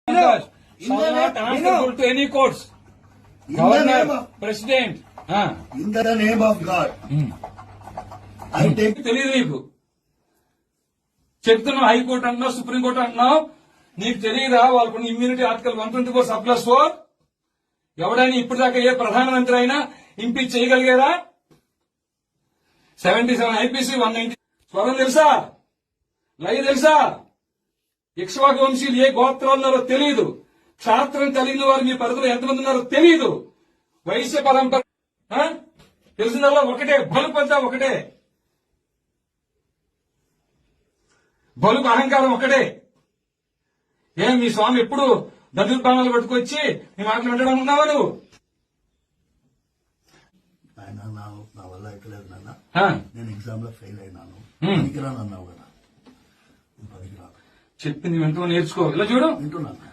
shall not answerable to any courts. Governor, President. In the name of God, I take. తెలియదు నీకు చెప్తున్నావు high court అంటున్నావు supreme court అంటున్నావు నీకు తెలియదా వాళ్ళకు ఇమ్యూనిటీ ఆర్టికల్ 124 సబ్+4 ఎవడైనా ఇప్పటిదాకా ఏ ప్రధానమంత్రి అయినా ఇంపీచ్ చేయగలిగారా 77 ఐపీసీ 190 స్వరం తెలుసా లై తెలుసా ఇక్ష్వాకు వంశీయులు ఏ గోత్రాలు ఉన్నారో తెలియదు క్షాత్రం కలిగిన వారు మీ పరిధిలో ఎంతమంది ఉన్నారో తెలియదు వైశ్య పరంపర తెలిసిందల్లా ఒకటే బలుపంతా ఒకటే బలుపు అహంకారం ఒకటే ఏం మీ స్వామి ఎప్పుడు దళిత పట్టుకొచ్చి నీ మాటలు వినడం ఉన్నావా నువ్వు ఆయన నా వల్ల ఎక్కలేదు నాన్న నేను ఎగ్జామ్ లో ఫెయిల్ అయినాను పనికిరాను అన్నావు కదా పనికిరాను చెప్పింది వింటూ నేర్చుకో ఇలా చూడు వింటున్నాను